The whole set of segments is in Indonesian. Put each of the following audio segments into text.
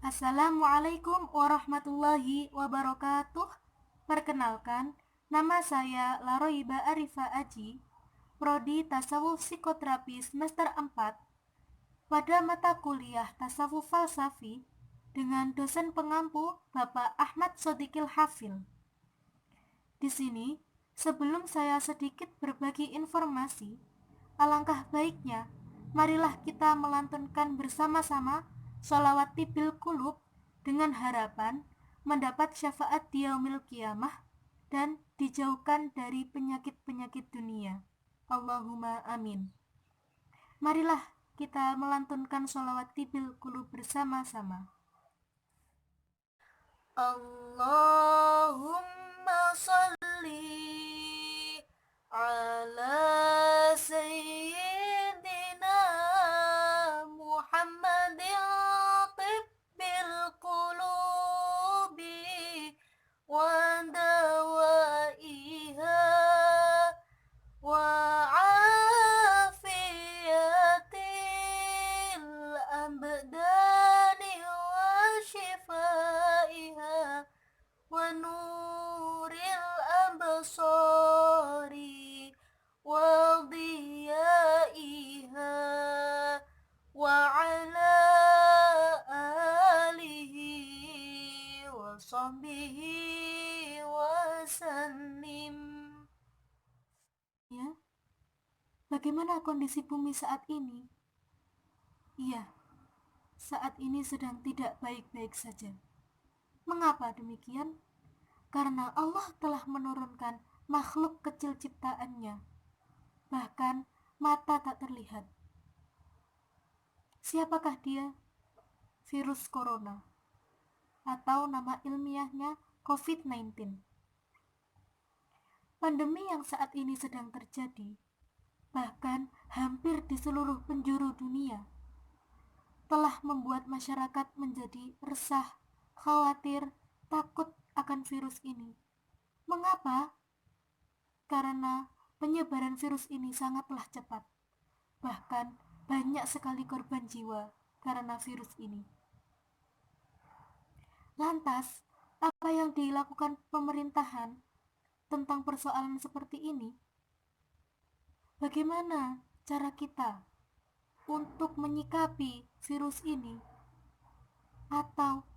Assalamualaikum warahmatullahi wabarakatuh. Perkenalkan, nama saya Laroiba Arifa Aji, Prodi Tasawuf Psikoterapi semester 4, pada mata kuliah Tasawuf Falsafi dengan dosen pengampu Bapak Ahmad Sodikil Hafil. Di sini, sebelum saya sedikit berbagi informasi, alangkah baiknya marilah kita melantunkan bersama-sama sholawat tibil kulub dengan harapan mendapat syafaat di yaumil qiyamah dan dijauhkan dari penyakit-penyakit dunia. Allahumma amin. Marilah kita melantunkan sholawat tibil kulub bersama-sama. Allahumma salli ala sayyidina Muhammadin tibbil qulubi wa dawaiha wa afiyatil abdani wa shifaiha wa nuril absari wa diyaiha wa ala alihi wa sahbihi wa sallim. Ya, bagaimana kondisi bumi saat ini? Iya, saat ini sedang tidak baik-baik saja. Mengapa demikian? Karena Allah telah menurunkan makhluk kecil ciptaannya, bahkan mata tak terlihat. Siapakah dia? Virus corona, atau nama ilmiahnya COVID-19. Pandemi yang saat ini sedang terjadi, bahkan hampir di seluruh penjuru dunia, telah membuat masyarakat menjadi resah, khawatir, takut akan virus ini. Mengapa? Karena penyebaran virus ini sangatlah cepat. Bahkan banyak sekali korban jiwa karena virus ini. Lantas, apa yang dilakukan pemerintahan tentang persoalan seperti ini? Bagaimana cara kita untuk menyikapi virus ini? Atau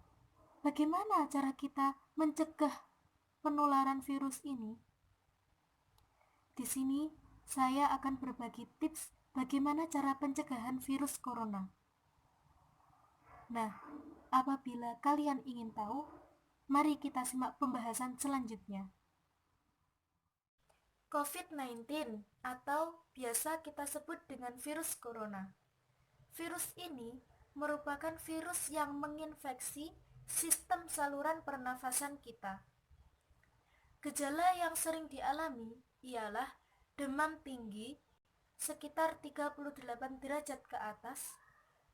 bagaimana cara kita mencegah penularan virus ini? Di sini saya akan berbagi tips bagaimana cara pencegahan virus corona. Nah, apabila kalian ingin tahu, mari kita simak pembahasan selanjutnya. COVID-19 atau biasa kita sebut dengan virus corona. Virus ini merupakan virus yang menginfeksi sistem saluran pernafasan kita. Gejala yang sering dialami ialah demam tinggi sekitar 38 derajat ke atas,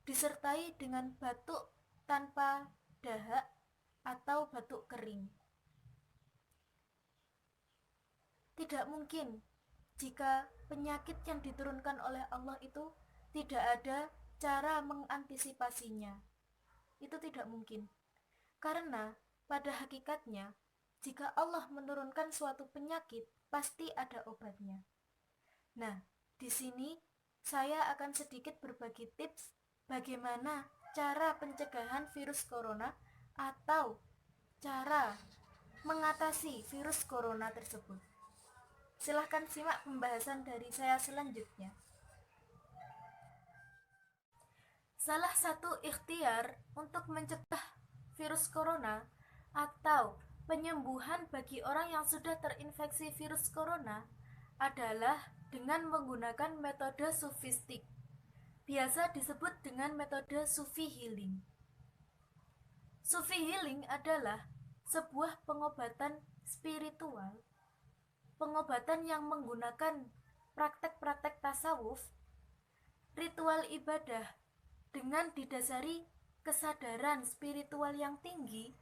disertai dengan batuk tanpa dahak atau batuk kering. Tidak mungkin jika penyakit yang diturunkan oleh Allah itu tidak ada cara mengantisipasinya. Itu tidak mungkin. Karena pada hakikatnya, jika Allah menurunkan suatu penyakit, pasti ada obatnya. Nah, di sini saya akan sedikit berbagi tips bagaimana cara pencegahan virus corona atau cara mengatasi virus corona tersebut. Silahkan simak pembahasan dari saya selanjutnya. Salah satu ikhtiar untuk mencegah virus corona atau penyembuhan bagi orang yang sudah terinfeksi virus corona adalah dengan menggunakan metode sufistik. Biasa disebut dengan metode Sufi healing. Sufi healing adalah sebuah pengobatan spiritual, pengobatan yang menggunakan praktek-praktek tasawuf, ritual ibadah dengan didasari kesadaran spiritual yang tinggi,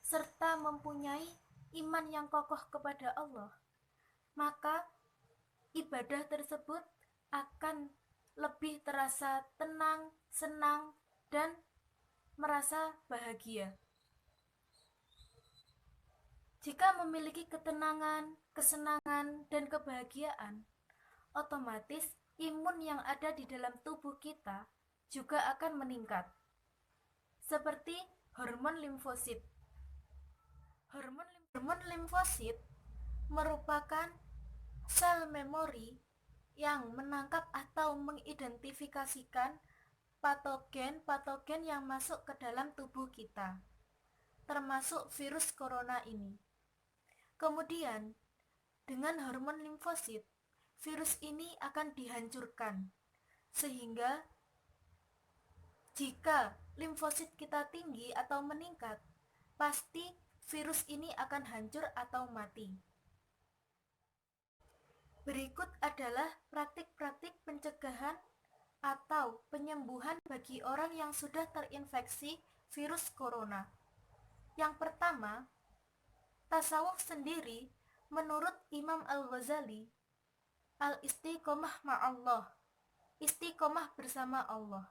serta mempunyai iman yang kokoh kepada Allah, maka ibadah tersebut akan lebih terasa tenang, senang, dan merasa bahagia. Jika memiliki ketenangan, kesenangan, dan kebahagiaan, otomatis imun yang ada di dalam tubuh kita juga akan meningkat. Seperti hormon limfosit. Hormon limfosit merupakan sel memori yang menangkap atau mengidentifikasikan patogen-patogen yang masuk ke dalam tubuh kita, termasuk virus corona ini. Kemudian, dengan hormon limfosit, virus ini akan dihancurkan, sehingga jika limfosit kita tinggi atau meningkat, pasti virus ini akan hancur atau mati. Berikut adalah praktik-praktik pencegahan atau penyembuhan bagi orang yang sudah terinfeksi virus corona. Yang pertama, tasawuf sendiri menurut Imam Al-Ghazali, al-istiqomah ma'allah, istiqomah bersama Allah.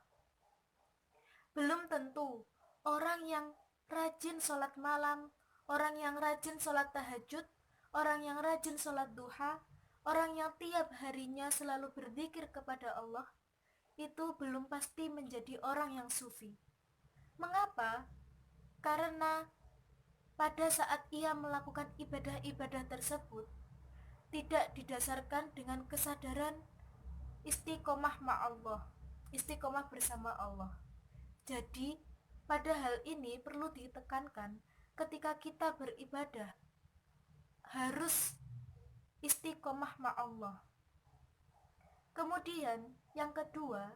Belum tentu orang yang rajin sholat malam, orang yang rajin sholat tahajud, orang yang rajin sholat duha, orang yang tiap harinya selalu berzikir kepada Allah, itu belum pasti menjadi orang yang sufi. Mengapa? Karena pada saat ia melakukan ibadah-ibadah tersebut tidak didasarkan dengan kesadaran istiqomah ma'allah, istiqomah bersama Allah. Jadi pada hal ini perlu ditekankan, ketika kita beribadah harus istiqomah ma'allah. Kemudian yang kedua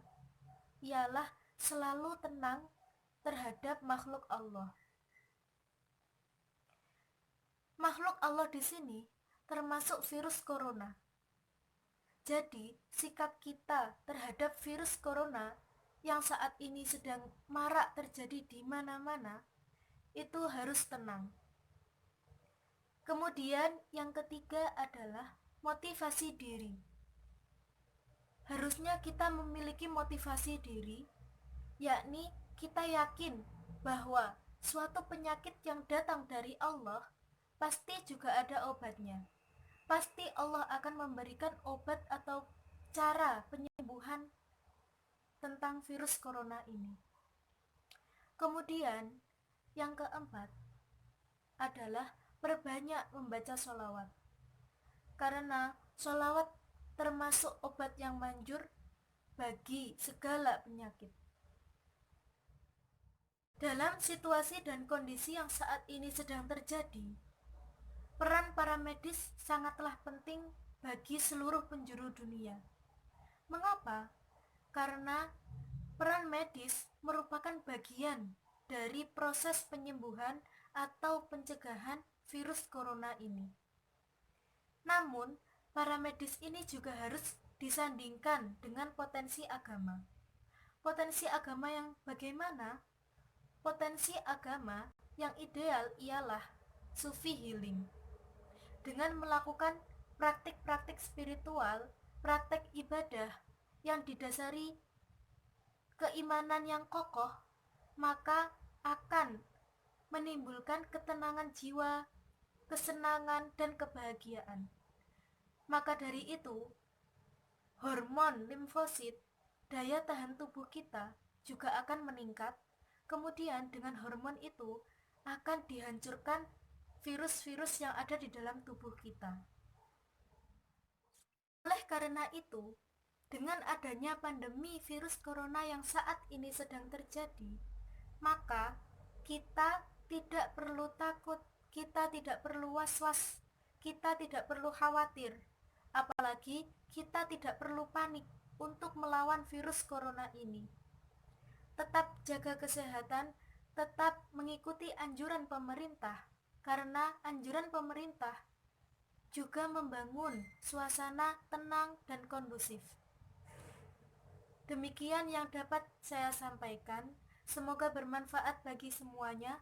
ialah selalu tenang terhadap makhluk Allah. Makhluk Allah di sini termasuk virus corona. Jadi, sikap kita terhadap virus corona yang saat ini sedang marak terjadi di mana-mana, itu harus tenang. Kemudian yang ketiga adalah motivasi diri. Harusnya kita memiliki motivasi diri, yakni kita yakin bahwa suatu penyakit yang datang dari Allah pasti juga ada obatnya. Pasti Allah akan memberikan obat atau cara penyembuhan tentang virus corona ini. Kemudian yang keempat adalah perbanyak membaca sholawat, karena sholawat termasuk obat yang manjur bagi segala penyakit. Dalam situasi dan kondisi yang saat ini sedang terjadi, peran para medis sangatlah penting bagi seluruh penjuru dunia. Mengapa? Karena peran medis merupakan bagian dari proses penyembuhan atau pencegahan virus corona ini. Namun, para medis ini juga harus disandingkan dengan potensi agama. Potensi agama yang bagaimana? Potensi agama yang ideal ialah Sufi healing. Dengan melakukan praktik-praktik spiritual, praktik ibadah yang didasari keimanan yang kokoh, maka akan menimbulkan ketenangan jiwa, kesenangan, dan kebahagiaan. Maka dari itu, hormon limfosit, daya tahan tubuh kita juga akan meningkat. Kemudian dengan hormon itu akan dihancurkan virus-virus yang ada di dalam tubuh kita. Oleh karena itu, dengan adanya pandemi virus corona yang saat ini sedang terjadi, maka kita tidak perlu takut, kita tidak perlu was-was, kita tidak perlu khawatir, apalagi kita tidak perlu panik untuk melawan virus corona ini. Tetap jaga kesehatan, tetap mengikuti anjuran pemerintah, karena anjuran pemerintah juga membangun suasana tenang dan kondusif. Demikian yang dapat saya sampaikan. Semoga bermanfaat bagi semuanya.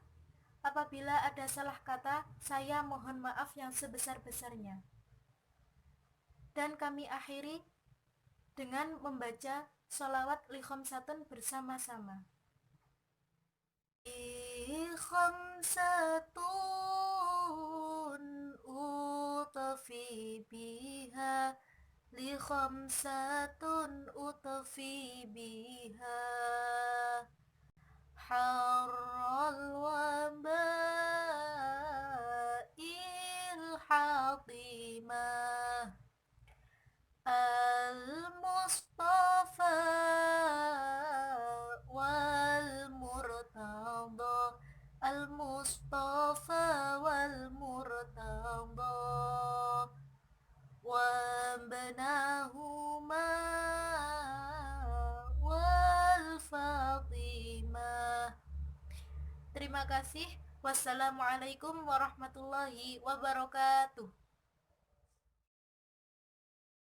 Apabila ada salah kata, saya mohon maaf yang sebesar-besarnya. Dan kami akhiri dengan membaca sholawat li khamsatun bersama-sama. khamsatun utfi biha li khamsatun utfi biha harral waba'il hatimah al-mustafa wal murtada al-mustafa wal murtada wa banahuma wal fatimah. Terima kasih. Wassalamualaikum warahmatullahi wabarakatuh.